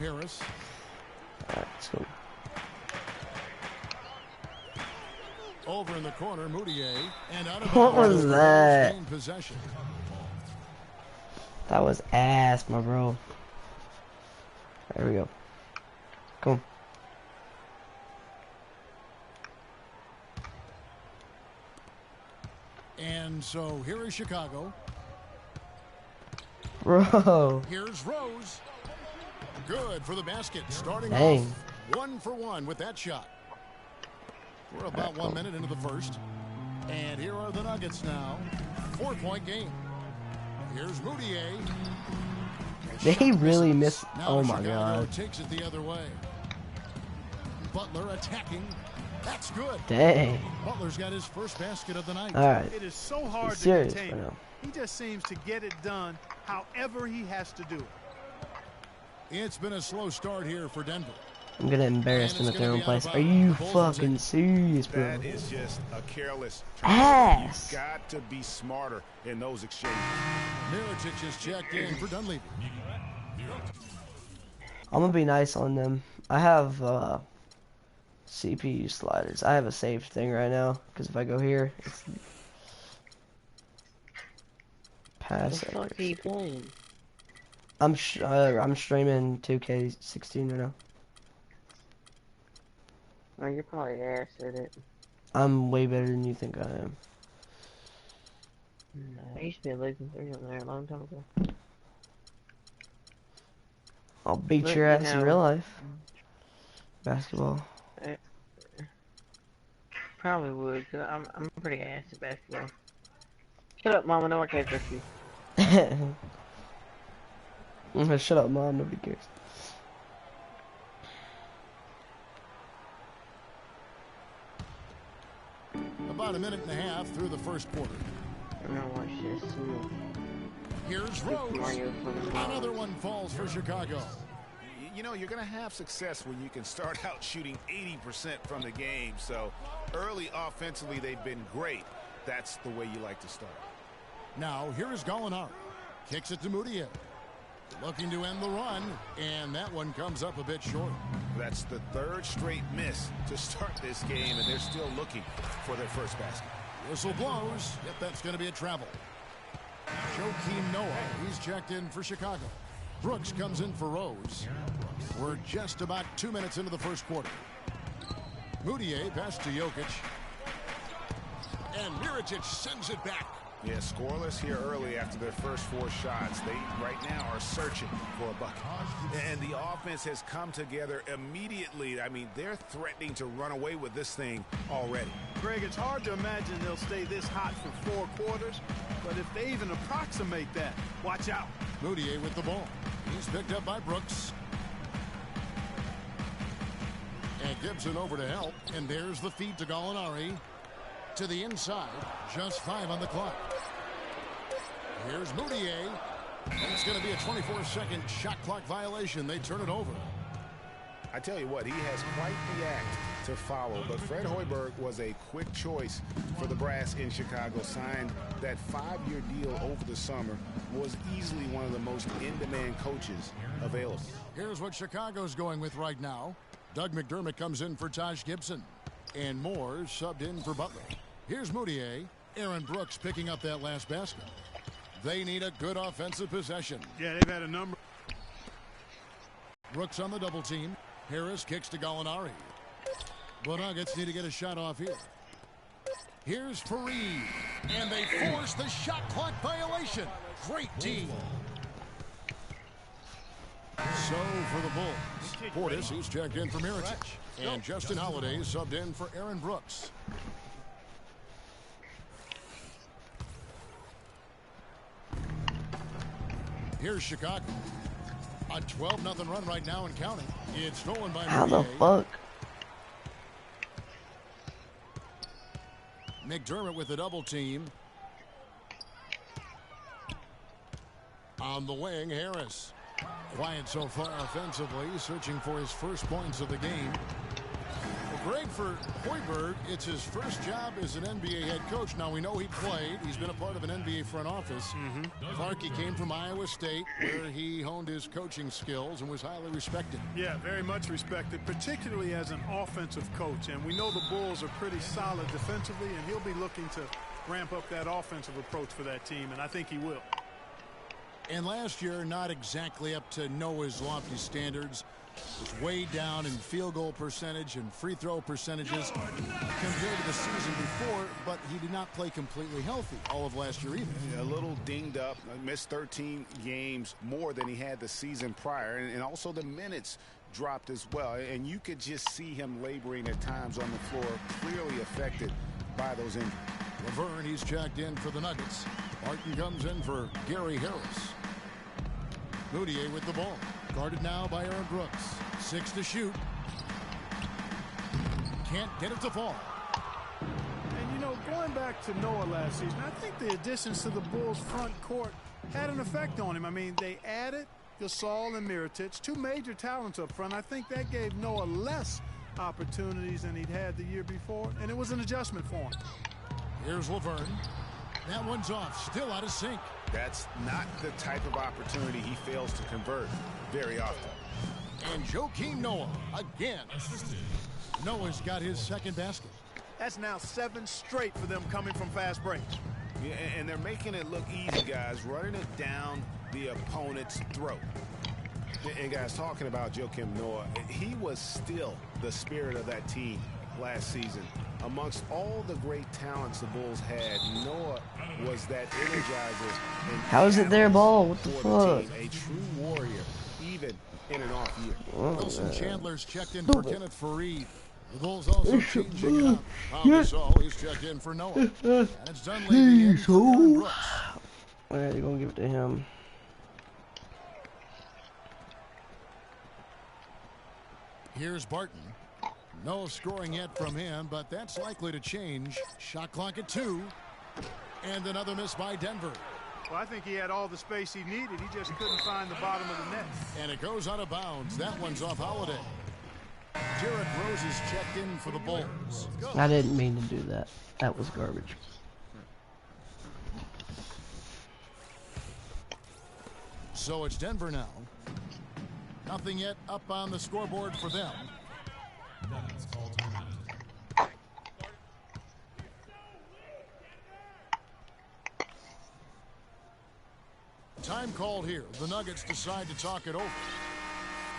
Harris. Alright, let's go. Over in the corner, Moutier. And out of What was that? Possession. That was ass, my bro. There we go. Come on. And so here is Chicago. Bro. Here's Rose. Good for the basket. Starting Dang. off 1 for 1 with that shot. We're about 1 minute into the first. And here are the Nuggets now. 4-point game. Here's Moutier. They really miss. Now Oh my Chicago god. takes it the other way. Butler attacking. That's good. Dang. Butler's got his first basket of the night. Alright. It is so hard to Serious contain right him. now. He just seems to get it done however he has to do it. It's been a slow start here for Denver. I'm gonna embarrass them at their own place. Are you fucking serious, bro? That is just a careless Ass. You got to be smarter in those exchanges. Mirotic is checked in for Dunleavy. I'm gonna be nice on them. I have CPU sliders. I have a saved thing right now because if I go here, it's pass. What the fuck are you playing? I'm streaming 2K16 right now. Oh, you're probably ass at it. I'm way better than you think I am. I used to be a Legend 3 on there a long time ago. I'll beat Look, your you ass in know- real life. Basketball. Probably would, cause I'm pretty ass at basketball. Shut up, Mama, no one cares for you. Shut up, Mom. Nobody cares. About a minute and a half through the first quarter. I'm gonna watch this. Here's Rose. Mario for the ball. Another one falls for Chicago. You know, you're going to have success when you can start out shooting 80% from the game. So early offensively, they've been great. That's the way you like to start. Now, here is Gallinari. Kicks it to Moutier. Looking to end the run, and that one comes up a bit short. That's the third straight miss to start this game, and they're still looking for their first basket. Whistle blows. Yep, that's going to be a travel. Joakim Noah, he's checked in for Chicago. Brooks comes in for Rose. We're just about 2 minutes into the first quarter. Moutier pass to Jokic. And Mirotic sends it back. Yeah, scoreless here early after their first 4 shots. They right now are searching for a bucket. And the offense has come together immediately. I mean, they're threatening to run away with this thing already. Greg, it's hard to imagine they'll stay this hot for 4 quarters, but if they even approximate that, watch out. Moutier with the ball. He's picked up by Brooks. And Gibson over to help. And there's the feed to Gallinari. To the inside. Just 5 on the clock. Here's Moutier. And it's going to be a 24-second shot clock violation. They turn it over. I tell you what, he has quite the act to follow. But Fred Hoiberg was a quick choice for the brass in Chicago. Signed that 5-year deal over the summer. Was easily one of the most in-demand coaches available. Here's what Chicago's going with right now. Doug McDermott comes in for Taj Gibson. And Moore subbed in for Butler. Here's Moutier. Aaron Brooks picking up that last basket. They need a good offensive possession. Yeah, they've had a number. Brooks on the double team. Harris kicks to Gallinari. The Nuggets need to get a shot off here. Here's Fareed. And they force the shot clock violation. Great team. So for the Bulls, Portis, who's checked in for Mirotic. And Justin Holiday subbed in for Aaron Brooks. Here's Chicago. A 12-0 run right now and counting. It's stolen by How the Moutier. fuck? McDermott with the double team. On the wing, Harris. Quiet so far offensively, searching for his first points of the game. Greg, for Hoiberg, it's his first job as an NBA head coach. Now, we know he played. He's been a part of an NBA front office. Clark, he came from Iowa State, where he honed his coaching skills and was highly respected. Yeah, very much respected, particularly as an offensive coach. And we know the Bulls are pretty solid defensively, and he'll be looking to ramp up that offensive approach for that team, and I think he will. And last year, not exactly up to Noah's lofty standards. Was way down in field goal percentage and free throw percentages compared to the season before, but he did not play completely healthy all of last year either. Yeah, a little dinged up, missed 13 games more than he had the season prior, and also the minutes dropped as well. And you could just see him laboring at times on the floor, clearly affected by those injuries. Laverne, he's checked in for the Nuggets. Martin comes in for Gary Harris. Moutier with the ball. Guarded now by Aaron Brooks. 6 to shoot. Can't get it to fall. And, you know, going back to Noah last season, I think the additions to the Bulls front court had an effect on him. I mean, they added Gasol and Mirotic, 2 major talents up front. I think that gave Noah less opportunities than he'd had the year before, and it was an adjustment for him. Here's Laverne. That one's off. Still out of sync. That's not the type of opportunity he fails to convert very often. And Joakim Noah again. Noah's got his second basket. That's now 7 straight for them coming from fast breaks. Yeah, and they're making it look easy, guys, running it down the opponent's throat. And guys, talking about Joakim Noah, he was still the spirit of that team last season. Amongst all the great talents the Bulls had, Noah was that energizer. How is it their ball? What the fuck? A true warrior, even in an off year. Wilson Chandler's checked in for Kenneth Faried. The Bulls also changing it up. Pau Gasol, he's checked in for Noah. And it's Dunleavy in for Aaron Brooks. Alright, they're gonna give it to him. Here's Barton. No scoring yet from him, but that's likely to change. Shot clock at 2. And another miss by Denver. Well, I think he had all the space he needed. He just couldn't find the bottom of the net. And it goes out of bounds. That one's off Holiday. Derrick Rose is checked in for the Bulls. I didn't mean to do that. That was garbage. So it's Denver now. Nothing yet up on the scoreboard for them. Time called here. The Nuggets decide to talk it over.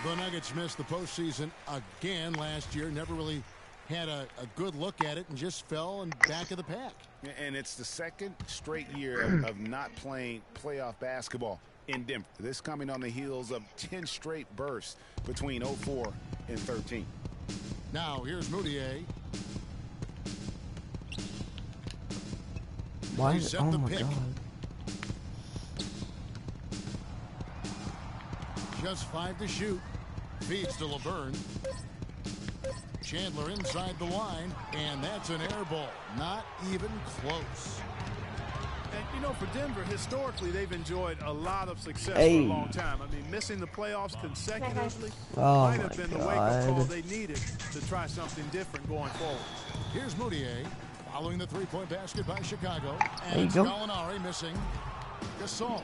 The Nuggets missed the postseason again last year. Never really had a good look at it and just fell in back of the pack. And it's the second straight year of not playing playoff basketball in Denver. This coming on the heels of 10 straight bursts between 04 and 13. Now here's Moutier. Why? He set Oh the my pick. god. Just 5 to shoot. Feeds to Laverne. Chandler inside the line, and that's an air ball. Not even close. And, you know, for Denver, historically, they've enjoyed a lot of success Hey. for a long time. I mean, missing the playoffs consecutively Oh might my have been the wake-up call god. they needed to try something different going forward. Here's Moutier following the three-point basket by Chicago. There you And it's go. Gallinari missing. Gasol.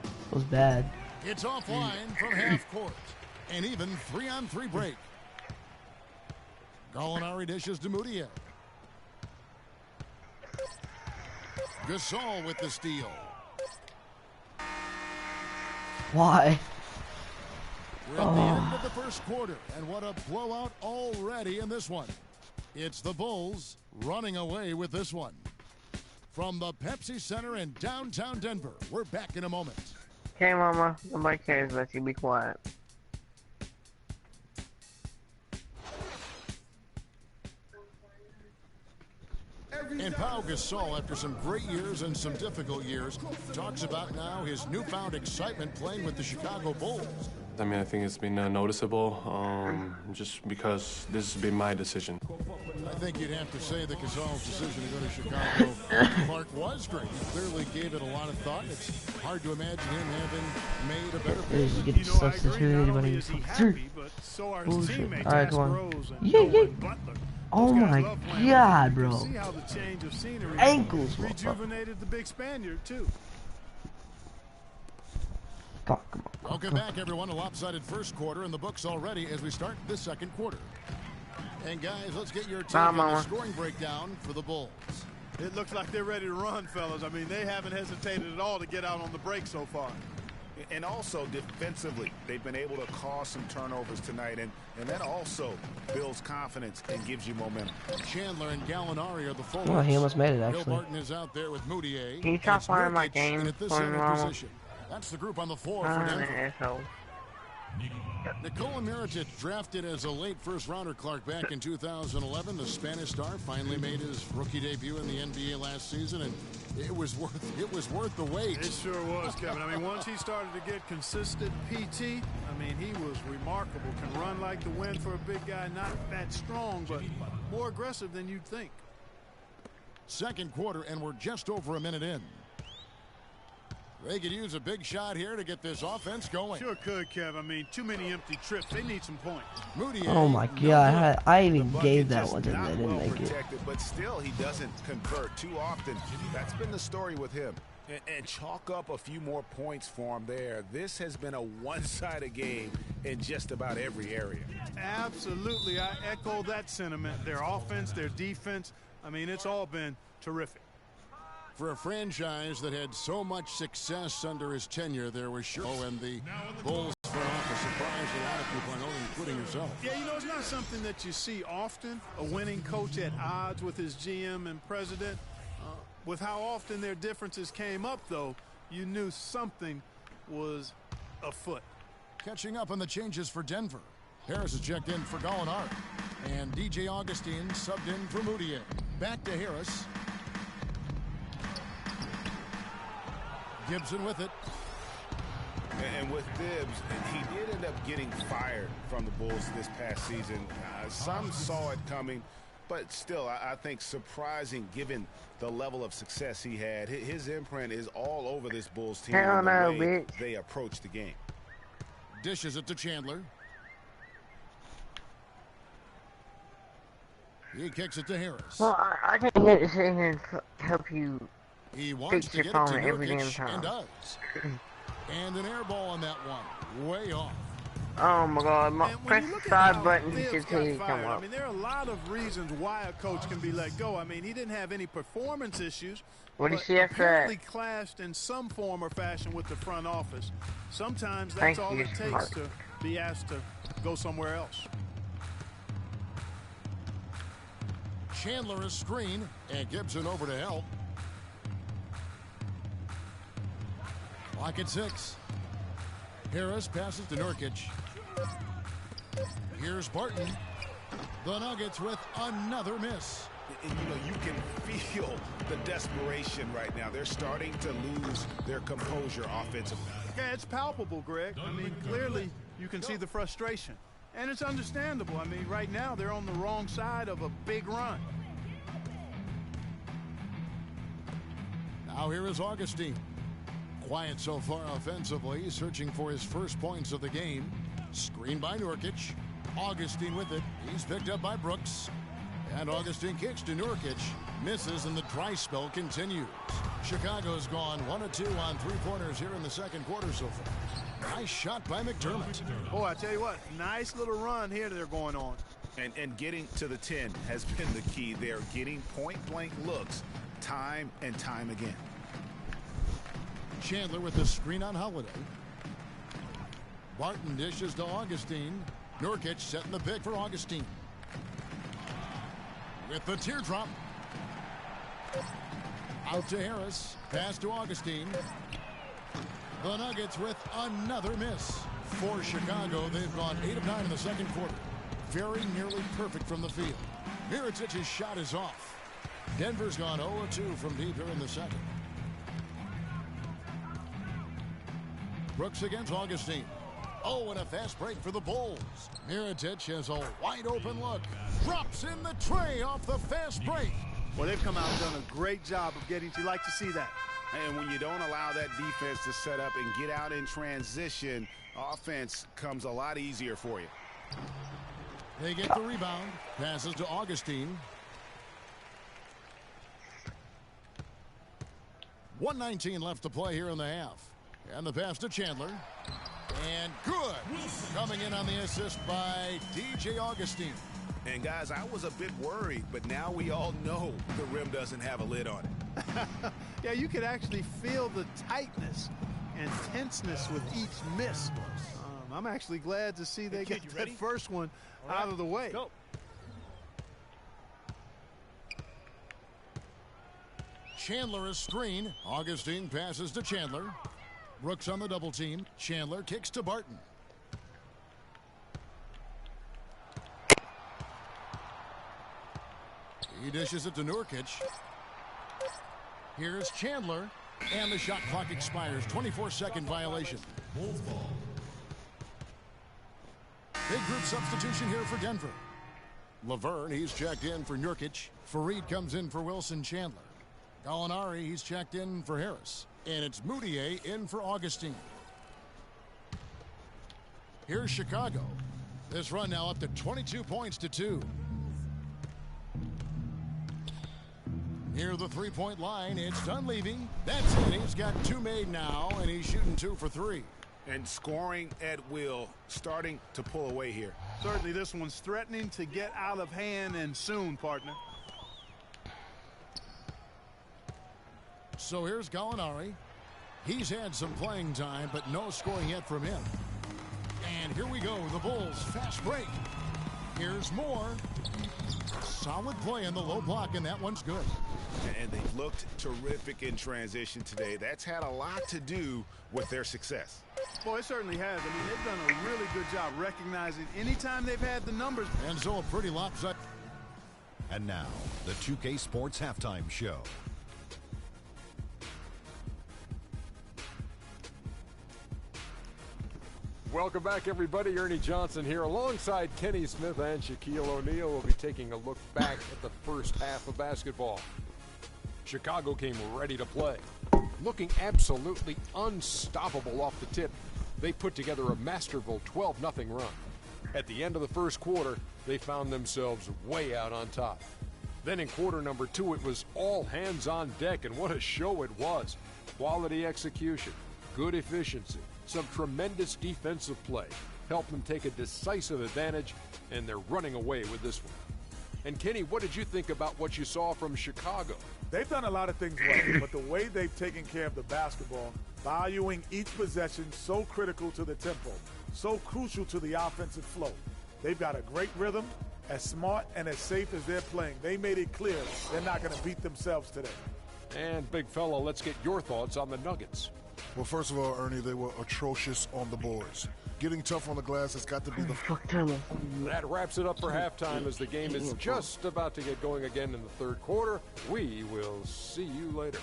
It was bad. It's offline from half court. An even 3-on-3 break. Gallinari dishes to Moutier. Gasol with the steal. Why? We're at the end of the first quarter, and what a blowout already in this one. It's the Bulls running away with this one. From the Pepsi Center in downtown Denver, we're back in a moment. Okay, Mama. Nobody cares about you. Be quiet. And Pau Gasol, after some great years and some difficult years, talks about now his newfound excitement playing with the Chicago Bulls. I mean, I think it's been noticeable just because this has been my decision. I think you'd have to say that Casal's decision to go to Chicago, Clark, was great. He clearly gave it a lot of thought. It's hard to imagine him having made a better pick. You get substituted when he's happy, but so are his teammates. Alright, come on. Rose and Yeah, yeah. Butler. Oh my God, bro. See how the change of scenery Ankles, motherfucker. rejuvenated the big Spaniard too. Come on. Welcome back, everyone. A lopsided first quarter in the books already as we start the second quarter. And guys, let's get your take on the scoring breakdown for the Bulls. It looks like they're ready to run, fellas. I mean, they haven't hesitated at all to get out on the break so far. And also defensively, they've been able to cause some turnovers tonight, and that also builds confidence and gives you momentum. Chandler and Gallinari are the forwards. Well, he almost made it, actually. Bill Barton is out there with Moutier. Can you stop playing my game at this for center normal? position. That's the group on the floor for Denver. Asshole. Nikola Mirotic, drafted as a late first-rounder, Clark, back in 2011. The Spanish star finally made his rookie debut in the NBA last season, and it was worth the wait. It sure was, Kevin. I mean, once he started to get consistent PT, I mean, he was remarkable. Can run like the wind for a big guy, not that strong, but more aggressive than you'd think. Second quarter, and we're just over a minute in. They could use a big shot here to get this offense going. Sure could, Kev. I mean, too many empty trips. They need some points. Moutier, Oh my God, I even gave that Just one to him. not They didn't well make it. protected, but still he doesn't convert too often. That's been the story with him. And chalk up a few more points for him there. This has been a one-sided game in just about every area. Absolutely. I echo that sentiment. Their offense, their defense, I mean, it's all been terrific. For a franchise that had so much success under his tenure, there was sure, and the Bulls front office surprised a lot of people, I know, including yourself. Yeah, you know, it's not something that you see often, a winning coach at odds with his GM and president. With how often their differences came up, though, you knew something was afoot. Catching up on the changes for Denver. Harris is checked in for Gallinari, and DJ Augustine subbed in for Moutier. Back to Harris. Gibson with it. And with Gibbs, he did end up getting fired from the Bulls this past season. Some saw it coming, but still, I think surprising given the level of success he had. His imprint is all over this Bulls team Hell and the no, way bitch. they approach the game. Dishes it to Chandler. He kicks it to Harris. Well, I can't get to sit here and help you. He wants Fix to your get it to phone every damn Nurkic, time. and does. And an air ball on that one. Way off. Oh my God! And when Press you look the at side how button Thibs should got tell you to come fired, I up. mean, there are a lot of reasons why a coach can be let go. I mean, he didn't have any performance issues. What do you but see after apparently that? clashed in some form or fashion with the front office. Sometimes that's Thank all you, it takes Mark. to be asked to go somewhere else. Chandler is screen, and Gibson over to help. Lock at 6. Harris passes to Nurkic. Here's Barton. The Nuggets with another miss. And, you know, you can feel the desperation right now. They're starting to lose their composure offensively. Yeah, it's palpable, Greg. I mean, clearly you can see the frustration. And it's understandable. I mean, right now they're on the wrong side of a big run. Now here is Augustine. Quiet so far offensively, searching for his first points of the game. Screened by Nurkic. Augustine with it. He's picked up by Brooks. And Augustine kicks to Nurkic. Misses, and the dry spell continues. Chicago's gone 1 of 2 on three-pointers here in the second quarter so far. Nice shot by McDermott. Boy, I tell you what, nice little run here they're going on. And getting to the 10 has been the key. They're getting point-blank looks time and time again. Chandler with the screen on Holiday. Barton dishes to Augustine. Nurkic setting the pick for Augustine. With the teardrop. Out to Harris. Pass to Augustine. The Nuggets with another miss. For Chicago, they've gone 8 of 9 in the second quarter. Very nearly perfect from the field. Mirotic's shot is off. Denver's gone 0 of 2 from deep here in the second. Brooks against Augustine. Oh, and a fast break for the Bulls. Mirotic has a wide open look. Drops in the tray off the fast break. Well, they've come out and done a great job of getting to. You like to see that. And when you don't allow that defense to set up and get out in transition, offense comes a lot easier for you. They get the rebound. Passes to Augustine. 1:19 left to play here in the half. And the pass to Chandler. And good. Coming in on the assist by DJ Augustine. And guys, I was a bit worried, but now we all know the rim doesn't have a lid on it. Yeah, you could actually feel the tightness and tenseness with each miss. I'm actually glad to see they got that first one out of the way. Go. Chandler is screen. Augustine passes to Chandler. Brooks on the double team. Chandler kicks to Barton. He dishes it to Nurkic. Here's Chandler. And the shot clock expires. 24-second violation. Big group substitution here for Denver. Laverne, he's checked in for Nurkic. Fareed comes in for Wilson Chandler. Gallinari, he's checked in for Harris. And it's Moutier in for Augustine. Here's Chicago. This run now up to 22 points to 2. Near the three-point line, it's Dunleavy. That's it. He's got 2 made now, and he's shooting 2 for 3. And scoring at will, starting to pull away here. Certainly this one's threatening to get out of hand, and soon, partner. So here's Gallinari. He's had some playing time, but no scoring yet from him. And here we go, the Bulls fast break. Here's Moore. Solid play in the low block, and that one's good. And they've looked terrific in transition today. That's had a lot to do with their success. Boy, it certainly has. I mean, they've done a really good job recognizing anytime they've had the numbers. And so a pretty lopsided. And now, the 2K Sports Halftime Show. Welcome back, everybody. Ernie Johnson here alongside Kenny Smith and Shaquille O'Neal. We'll be taking a look back at the first half of basketball. Chicago came ready to play. Looking absolutely unstoppable off the tip, they put together a masterful 12-0 run. At the end of the first quarter, they found themselves way out on top. Then in quarter number 2, it was all hands on deck, and what a show it was. Quality execution, good efficiency, some tremendous defensive play helped them take a decisive advantage, and they're running away with this one. And Kenny, what did you think about what you saw from Chicago? They've done a lot of things well, but the way they've taken care of the basketball, valuing each possession, so critical to the tempo, so crucial to the offensive flow. They've got a great rhythm, as smart and as safe as they're playing. They made it clear they're not going to beat themselves today. And big fella, let's get your thoughts on the Nuggets. Well, first of all, Ernie, they were atrocious on the boards. Getting tough on the glass has got to be the... That wraps it up for halftime as the game is just about to get going again in the third quarter. We will see you later.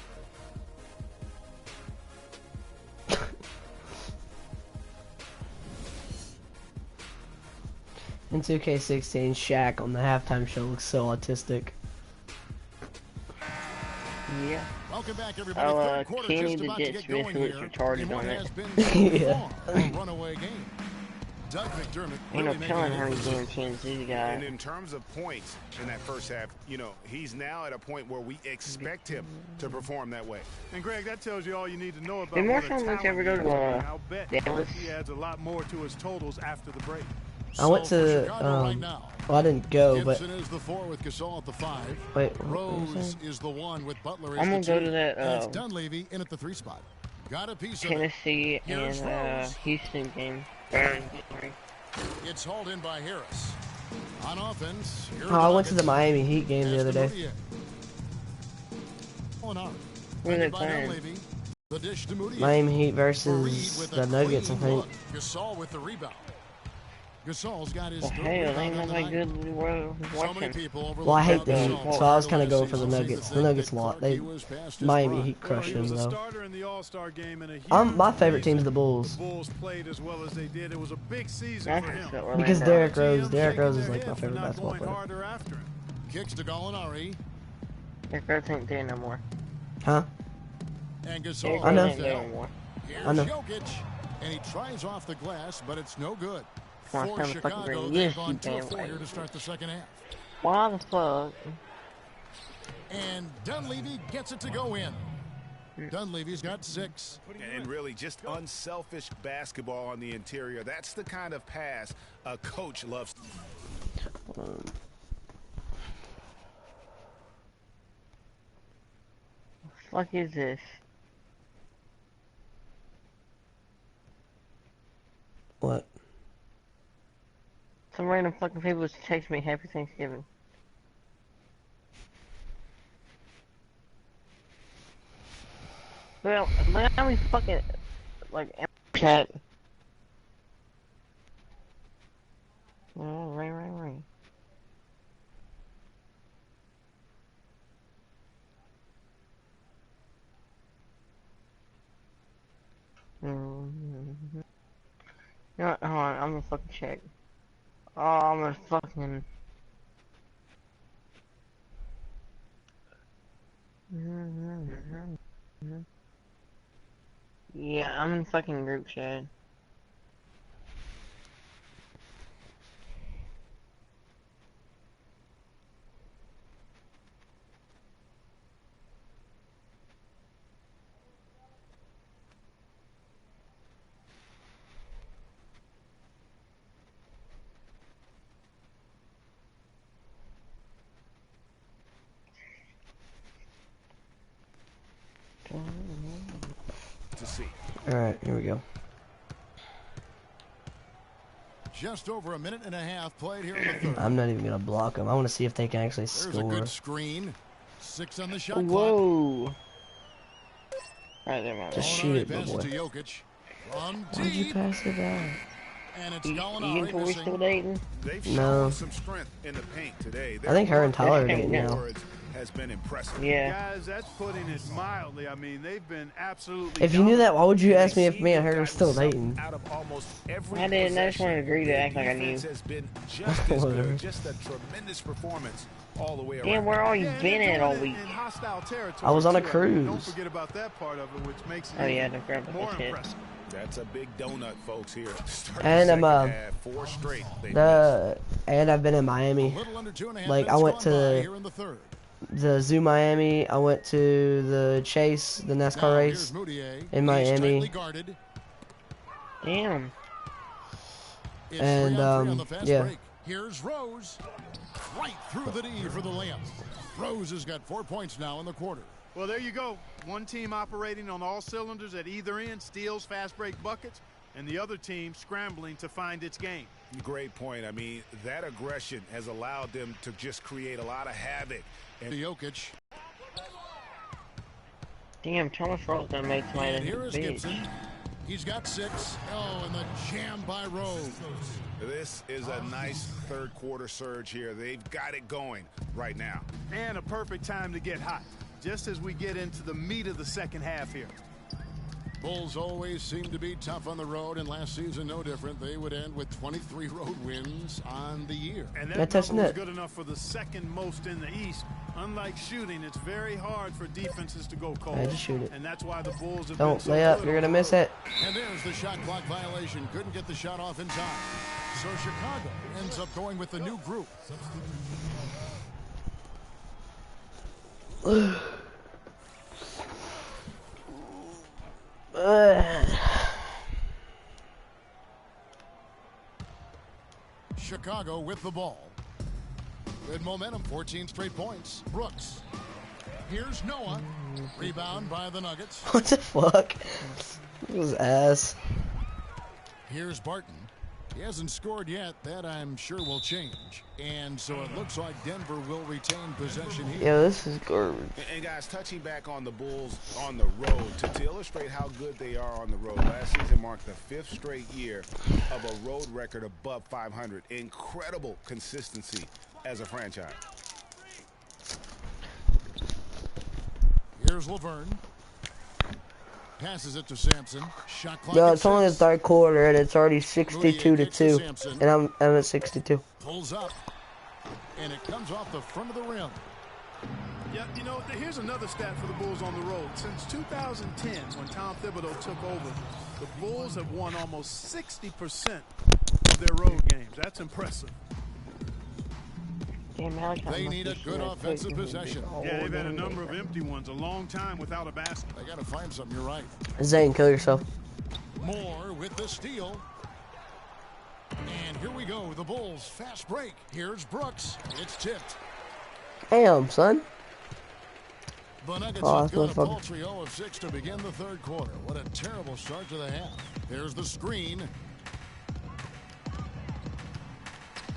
In 2K16, Shaq on the halftime show looks so autistic. Yeah. Welcome back, everybody. Third quarter Kenny just the about to Jet get Smith going was here. retarded In what on it. has been so far a runaway game. Doug McDermott Ain't no really making telling it how he's interesting. doing Kansas City guy. And in terms of points in that first half, you know, he's now at a point where we expect him to perform that way. And Greg, that tells you all you need to know about Did what a Marshawn Lynch talent ever go he to, is. I'll bet Dallas? he adds a lot more to his totals after the break. I went So to, for Chicago right now, well, I didn't go, but... Gibson is the 4 with Gasol at the 5. Wait, what were you Rose saying? is the 1 with Butler as I'm the gonna 2. go to that, And it's Dunleavy in at the 3 spot. Got a piece of it. Tennessee Here's and Rose. Houston game. It's hauled in by Harris. On offense, here are Oh, I went to the Nuggets. Miami Heat game the As other to day. Moutier. Going on. Who are they By playing? Dunleavy. The dish to Moutier. Miami Heat Fareed versus with the a Nuggets, I clean think. look. Gasol with the rebound. Gasol's got his The third hell, rebound ain't on the nobody night. good worth So many watching. people Well, I hate overlook them, Gasol. so I was kind of Earlier going for the this season Nuggets. said The Nuggets that lot. They, Clark, he was past his Miami prime. Heat Well, crushed he them was a though. starter in the All-Star game in a huge My favorite team's season. the Bulls. The Bulls played as well as they did. It was a big season That's for him. so Orlando. Because Derrick Rose, GM Derrick shaking Rose is their like my head for favorite not basketball going player. harder after him. Kicks to Gallinari. Derrick Rose ain't there no more. Huh? And Derrick Gasol I know. Rose goes ain't there no down. more. Here's I know. Jokic. And he tries off the glass, but it's no good. Come on, For stand the fucking Chicago, green. they've Yes, gone you 2 of can. 4 here to start the second half. Why the fuck? And Dunleavy gets it to go in. Dunleavy's got 6. And really just unselfish basketball on the interior. That's the kind of pass a coach loves. Fuck is this? What? Some random fucking people just text me Happy Thanksgiving. Well, let me fucking like chat. Oh, ring. You know what, hold on, I'm gonna fucking check. Oh, I'm gonna fucking... Yeah, I'm in fucking group chat. To see. Alright, here we go. Just over a minute and a half played here in the third. I'm not even gonna block them. I want to see if they can actually There's a score. good screen. 6 on the shot clock. Whoa! Alright, there, man. Just shoot it, Gallinari passes boy. to Jokic. From Why'd you deep. pass it out? And it's You Gallinari for we missing. still dating? They've No. shown some strength in the paint today. I think her and Tyler are dating now. Words has been impressive. Yeah. Guys, that's putting it mildly. I mean, they've been absolutely. If you knew that, why would you And ask they me if seem me to and her have are still gotten dating? something out of almost every I didn't. I just possession. wanted to agree to Their act like I knew. defense has been just as Whatever. good. Just a tremendous performance all the way around. Damn, where all you Yeah, been they're at all doing it week? in hostile territory, I was on a too. cruise. Don't forget about that part of it, which makes it Oh, yeah, even don't grab it. more That's it. impressive. That's a big donut, folks, here. Start And the I'm, second half, 4 straight. They And I've been in Miami. A little under 2.5 Like, I minutes went gone to by here in the third. the Zoo Miami. I went to the Chase, the NASCAR Now, race here's Moutier. in He's Miami. tightly guarded. Damn. It's And, 3 on 3 on the fast yeah. break. Here's Rose. Right through the D for the layup. Rose has got 4 points now in the quarter. Well, there you go. One team operating on all cylinders at either end, steals, fast break buckets, and the other team scrambling to find its game. Great point. I mean, that aggression has allowed them to just create a lot of havoc. And Jokic. Damn, Thomas Rose done made somebody And here a is bitch. Gibson. He's got 6. Oh, and the jam by Rose. this is a nice third quarter surge here. They've got it going right now. And a perfect time to get hot, just as we get into the meat of the second half here. Bulls always seem to be tough on the road, and last season no different. They would end with 23 road wins on the year. And Yeah, that touch number was net. good enough for the second most in the East. Unlike shooting, it's very hard for defenses to go cold. Yeah, just shoot it. And that's why the Bulls have Don't been so lay up. good You're on gonna the miss road. it. And there's the shot clock violation. Couldn't get the shot off in time. So Chicago ends up going with the new group. Chicago with the ball. Good momentum, 14 straight points. Brooks. Here's Noah. Rebound by the Nuggets. What the fuck? This was ass. Here's Barton. He hasn't scored yet. That I'm sure will change. And so it looks like Denver will retain possession here. Yeah, this is garbage. And guys, touching back on the Bulls on the road, to illustrate how good they are on the road, last season marked the 5th straight year of a road record above 500. Incredible consistency as a franchise. Here's Laverne. Passes it to Sampson. Shot clock. No, it's only the third quarter and it's already 62-2, and I'm at 62. Pulls up, and it comes off the front of the rim. Yeah, you know, here's another stat for the Bulls on the road. Since 2010, when Tom Thibodeau took over, the Bulls have won almost 60% of their road games. That's impressive. They need a good offensive possession. Yeah, they've had a number of empty ones, a long time without a basket. They got to find something. You're right. Zane, kill yourself. Moore with the steal. And here we go. The Bulls fast break. Here's Brooks. It's tipped. Damn, son. The Nuggets have got a paltry 0 of 6 to begin the third quarter. What a terrible start to the half. There's the screen.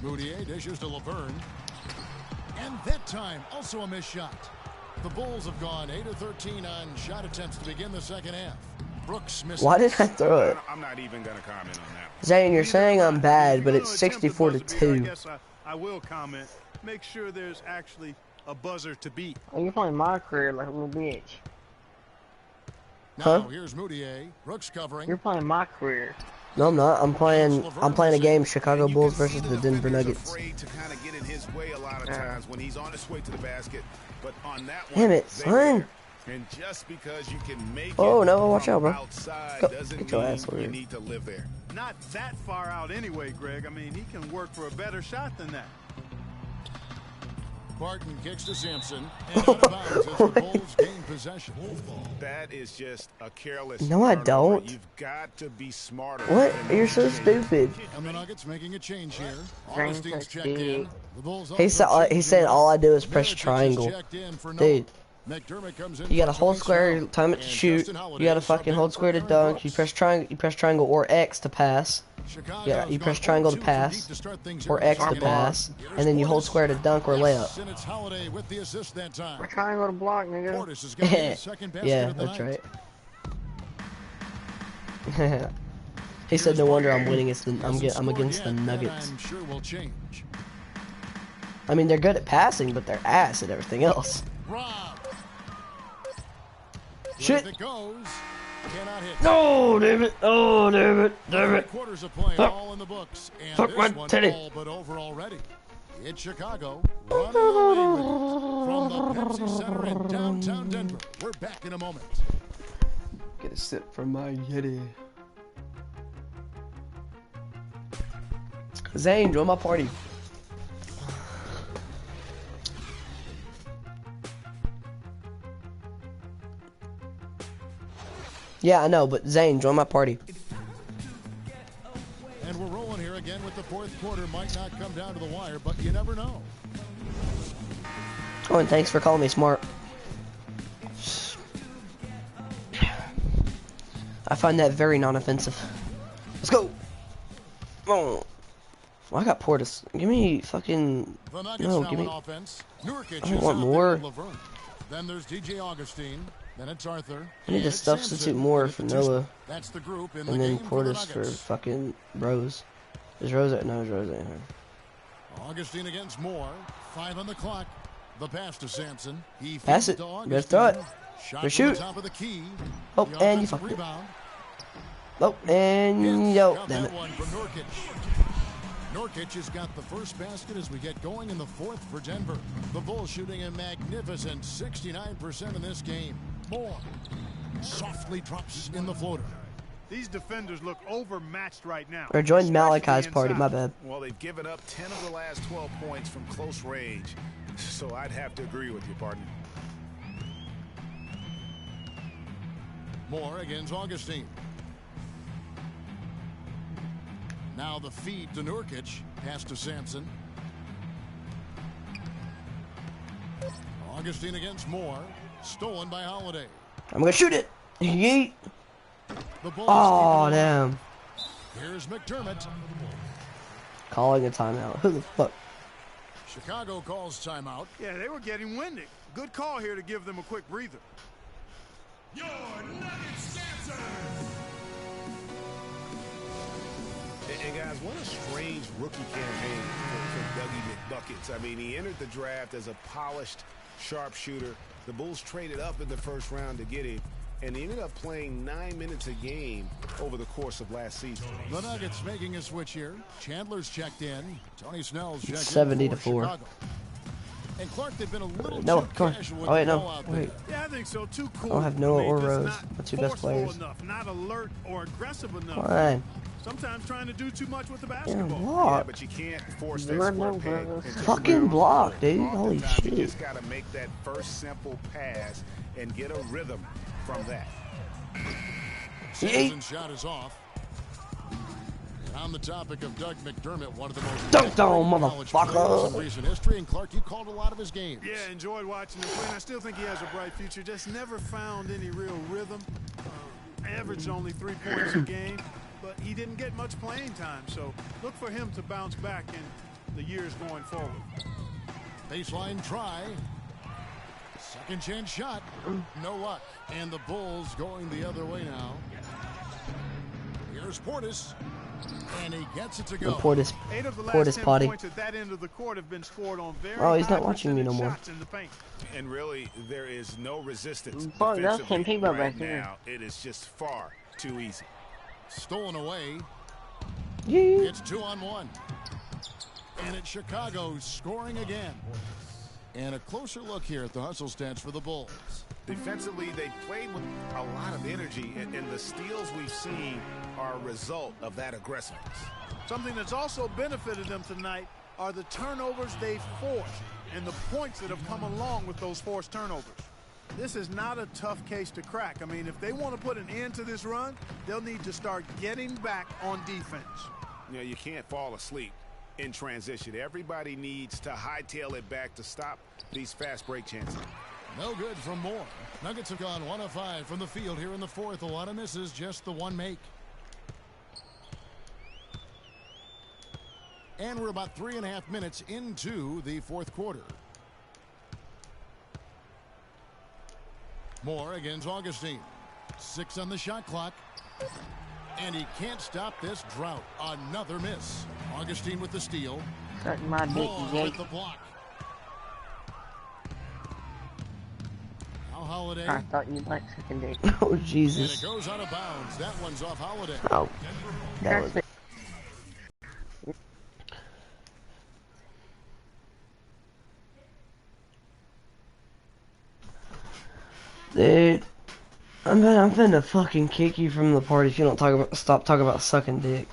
Moutier dishes to Laverne. And that time, also a missed shot. The Bulls have gone 8 of 13 on shot attempts to begin the second half. Brooks missed. Why did I throw it? I'm not even going to comment on that. Zane, you're saying I'm bad, but it's 64-2. I guess I will comment. Make sure there's actually a buzzer to beat. Oh, you're playing my career like a little bitch. Now here's Moutier. Brooks covering. You're playing my career. No, I'm not. I'm playing a game, Chicago Bulls versus the Denver Nuggets. Afraid to kind of get in his way a lot of times when he's on his way to the basket, but on that one, damn it, son. And just because you can make oh it no, watch out, bro. outside Go, doesn't get your ass mean over you here. need to live there. Not that far out anyway, Greg. I mean, he can work for a better shot than that. Barton kicks to Sampson, and out of bounds as the Bulls gain possession. That is just a careless. No, I don't. You've got to be smarter. What? You're so stupid. And the Nuggets making a change here. Augustine's checked in. The Bulls He said all I do is press triangle. Dude. McDermott comes in. You got a hold square, time it to shoot. You got a fucking hold square to dunk. You press triangle or X to pass. Yeah, you press triangle to pass or X to pass, and then you hold square to dunk or layup. We're triangle to block, nigga. Yeah, that's right. He said, "No wonder I'm winning. I'm against the Nuggets." I mean, they're good at passing, but they're ass at everything else. Shit. No, damn it. Oh, damn it. Damn it. Quarters of play all in the books. And fuck my teddy. All but over already. It's Chicago running away with it from the Pepsi Center in downtown Denver. We're back in a moment. Get a sip from my Yeti. Zane, join my party. Yeah, I know, but Zane, join my party. And we're rolling here again with the fourth quarter. Might not come down to the wire, but you never know. Oh, and thanks for calling me smart. I find that very non-offensive. Let's go. Oh, I got Portis. Give me fucking. No, give me. Offense. I don't want more. Then there's DJ Augustine. Then it's Arthur. I need to substitute more for Noah. That's the group in and the then game Portis for fucking Rose. Is Rose at? No, Rose ain't her. Augustine against Moore. 5 on the clock. The pass to Sampson. He pass it. Let's throw it. Let's shoot. Top of the key. Oh, and you fucked it. Oh, and yo, damn it. One from Nurkic. Nurkic has got the first basket as we get going in the fourth for Denver. The Bulls shooting a magnificent 69% in this game. Moore softly drops in the floater. These defenders look overmatched right now. Or joined Malachi's party, my bad. Well, they've given up 10 of the last 12 points from close range. So I'd have to agree with you, partner. Moore against Augustine. Now the feed to Nurkic. Pass to Sampson. Augustine against Moore. Stolen by Holiday. I'm gonna shoot it. Yeet. Oh, damn. Here's McDermott. Calling a timeout. Who the fuck? Chicago calls timeout. Yeah, they were getting winded. Good call here to give them a quick breather. Your Nuggets dancers. And guys, what a strange rookie campaign for Dougie McBuckets. I mean, he entered the draft as a polished sharpshooter. The Bulls traded up in the first round to get him, and he ended up playing 9 minutes a game over the course of last season. The Nuggets making a switch here. Chandler's checked in. Tony Snell's checked 70 in to 4. Chicago. And Clark, they've been a little No, too come on. casual Oh wait, with the no. ball out Wait. there. Yeah, I think so. Too cool. I don't have Noah or Just Rose, not my two best forceful players. enough, not alert or aggressive enough. Come on. Sometimes trying to do too much with the Yeah, basketball. Yeah, block. but you can't force that square peg into Fucking round. block, dude. Holy Oftentimes, you shit. just got to make that first simple pass and get a rhythm from that. Samson's shot is off. And on the topic of Doug McDermott, one of the most Dunked on, college players motherfucker. in recent history. And Clark, you called a lot of his games. Yeah, enjoyed watching him play. And I still think he has a bright future. Just never found any real rhythm. Averaged only 3 points a game, but he didn't get much playing time. So look for him to bounce back in the years going forward. Baseline try. Second chance shot. No luck. And the Bulls going the other way now. Here's Portis. And he gets it to go. Portis. 8 of the last Portis 10 potty. points at that end of the court have been scored on very Oh, he's not high watching me no percentage more. shots in the paint. And really, there is no resistance Fuck, that's defensively Tim Tebow right back there. now. It is just far too easy. Stolen away. Yeah. It's 2-on-1. And it's Chicago scoring again. And a closer look here at the hustle stats for the Bulls. Defensively, they played with a lot of energy, and the steals we've seen are a result of that aggressiveness. Something that's also benefited them tonight are the turnovers they've forced and the points that have come along with those forced turnovers. This is not a tough case to crack. I mean, if they want to put an end to this run, they'll need to start getting back on defense. You know, you can't fall asleep in transition. Everybody needs to hightail it back to stop these fast break chances. No good from Moore. Nuggets have gone 1 of 5 from the field here in the fourth. A lot of misses, just the one make. And we're about 3.5 minutes into the fourth quarter. Moore against Augustine. 6 on the shot clock. And he can't stop this drought. Another miss. Augustine with the steal. Suck my dick, Moore Jake. with the block. Now Holiday. I thought you'd like sucking dick. Oh, And Jesus. it goes out of bounds. That one's off Holiday. Oh. That was... Dude, I'm finna fucking kick you from the party if you don't stop talking about sucking dick.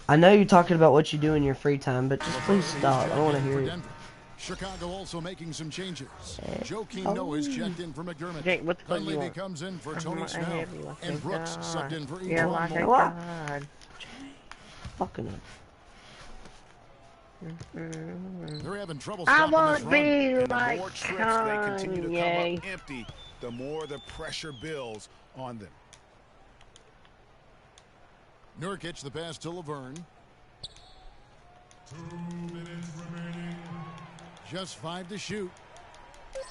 I know you're talking about what you do in your free time, but just please stop. I don't want to hear it. Chicago also making some changes. Joakim Noah is checked in for McDermott. Jake, what the fuck you Dunleavy want? comes in for I Tony want a Snell. heavy like And a Brooks god. subbed in for You're Equan like a Moore. god. Fucking up. They're having trouble I stopping want this to run. be And the like more trips they continue to come Kanye. up empty, the more the pressure builds on them. Nurkic the pass to Laverne. 2 minutes remaining. Just 5 to shoot.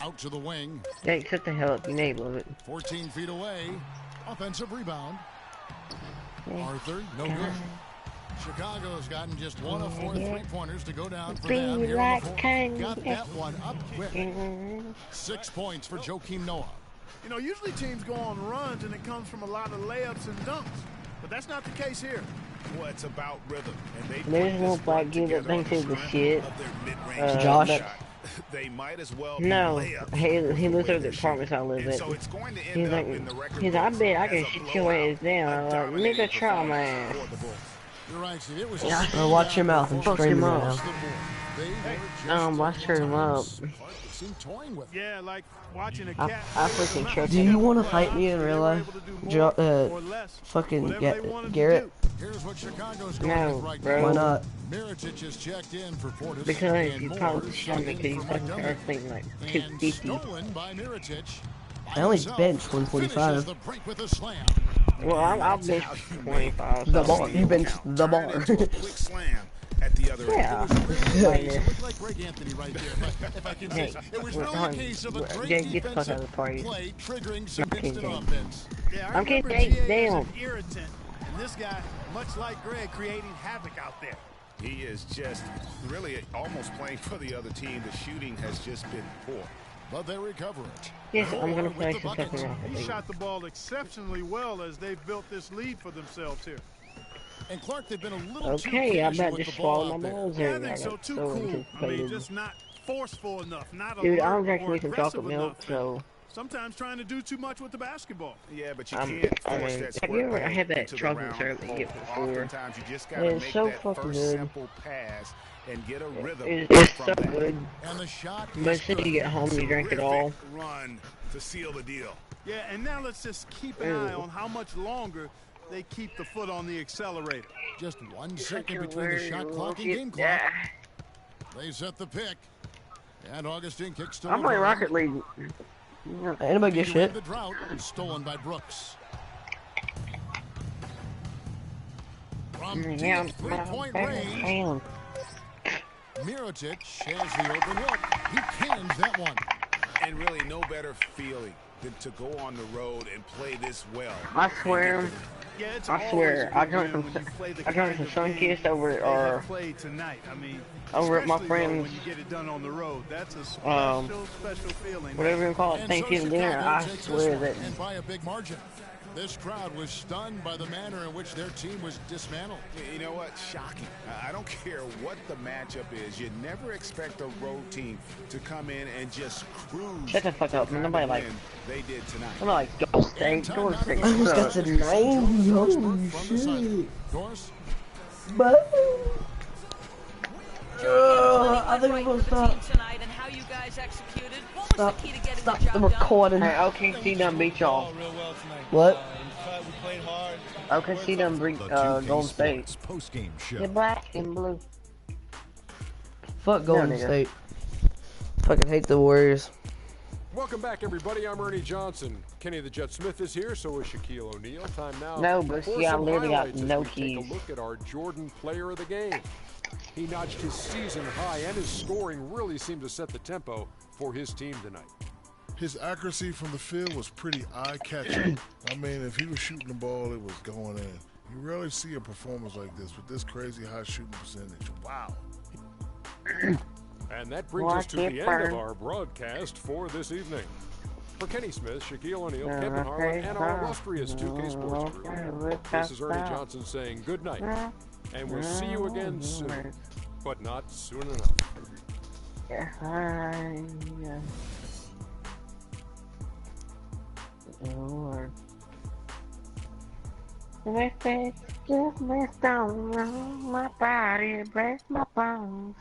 Out to the wing. Jake, shut the hell up. You may love it. 14 feet away. Offensive rebound. Yeah. Arthur, no good. Chicago's gotten just 1 of 4 3-pointers to go down for Be them here in like the fourth. Kanye. Got that one up quick. 6 points for Joakim Noah. You know, usually teams go on runs and it comes from a lot of layups and dunks. But that's not the case here. Well, it's about rhythm. And they There's put no this black run dude that together on thinks the he's the strength shit. of their mid-range Josh? shot. They might as well be No, layups he with lives way over the they're apartments I live shooting. at. And so it's going to end He's up like, in the record I books bet I as can a shit your blowout, ass down. a I'm like, dominating nigga, try my performance ass. for the Bulls. You're right, Steve. It was Yeah. a Watch your mouth. I'm Fuck screaming him right up. now. I stirred him up. Seemed toying with. Yeah, like watching a I cat. freaking trust Do him. you want to fight me in real life? Fucking Garrett? Here's what Chicago's going No, with right bro. now. Why not? Mirotic is checked in for Portis. Because and you Moore probably is shot me subbed because in you for fucking McDermott. first thing like And 250. stolen by Mirotic. I only Himself benched finishes 145. the break with a slam. Well, I'll bench 25. The bar. You benched the bar. Quick slam at the other Yeah. It looked like Greg Anthony right there, if I can say so. It was really a case of a great defensive play triggering some instant offense. Yeah, I'm remember getting GA as down. an irritant, and this guy, much like Greg, creating havoc out there. He is just really almost playing for the other team. The shooting has just been poor. But they recover it. Yes, I'm going to With play the some Buckets. second He round. shot the ball exceptionally well as they've built this lead for themselves here. And Clark, they've been a little Okay, I too bet with just the ball swallow out my there. balls Yeah, there. I think so too. Cool. I mean, anticipated. just not forceful enough, not Dude, alert I'm drinking or me some aggressive chocolate milk, enough, so and sometimes trying to do too much with the basketball. Yeah, but you I can't force mean, that have you ever square had that into the chocolate round syrup that you get hole. before? Oftentimes you just gotta It's make so that fucking first good. simple pass and get a rhythm It's from so that. good. And the shot But as soon as you get home, you drink it all. Run to seal the deal. Yeah, and now let's just keep an eye on how much longer they keep the foot on the accelerator. Just 1 second between the shot clock and game clock. They set the pick. And Augustine kicks to I'm playing LeBron. Rocket League. Anybody give shit? The drought stolen by Brooks. From Yeah, deep three-point range, Mirotic has the open look. He cans that one. And really no better feeling than to go on the road and play this well. I swear. Yeah, it's I swear, I drank some Sunkist over tonight. I mean, over at my especially friend's, when you get it done on the road. That's a special feeling. whatever you call it, And Thanksgiving so dinner. Chicago I takes this swear one, that and by a big margin. This crowd was stunned by the manner in which their team was dismantled. You know what? Shocking. I don't care what the matchup is. You never expect a road team to come in and just cruise. Shut the fuck up, man. Nobody like. They did tonight. Nobody like Golden State. Golden State. I just got to 90. Holy shit. Doris? But. I think we're gonna stop. Tonight and how you guys executed. What was Stop. the key to getting Stop the job the recording. Hey, OKC done beat y'all. What? OKC done beat Golden State. Post-game show. They're black and blue. Fuck Golden nigga. State. Fucking hate the Warriors. Welcome back, everybody. I'm Ernie Johnson. Kenny the Jet Smith is here, so is Shaquille O'Neal. Time now. No, but for see, I some literally got highlights as no we take keys. a look at our Jordan Player of the Game. He notched his season high, and his scoring really seemed to set the tempo for his team tonight. His accuracy from the field was pretty eye-catching. I mean, if he was shooting the ball, it was going in. You rarely see a performance like this with this crazy high shooting percentage. Wow. And that brings us to the end of our broadcast for this evening. For Kenny Smith, Shaquille O'Neal, Kevin Harlan, and our illustrious 2K Sports crew, this is Ernie Johnson saying good night. And we'll see you again soon, but not soon enough. If it gives me stone, my body breaks my bones.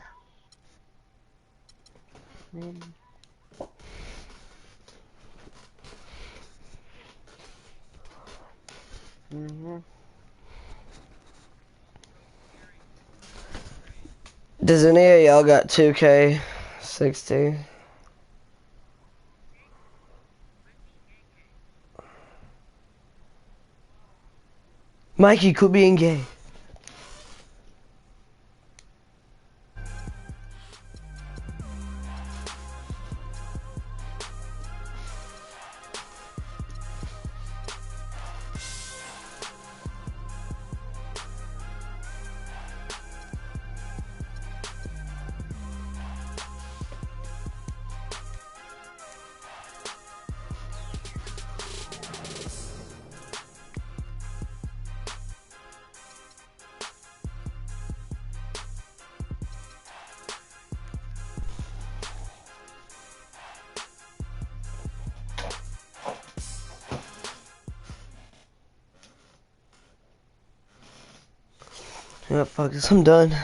Does any of y'all got 2K60? Mikey quit being gay. Yeah, fuck this, I'm done.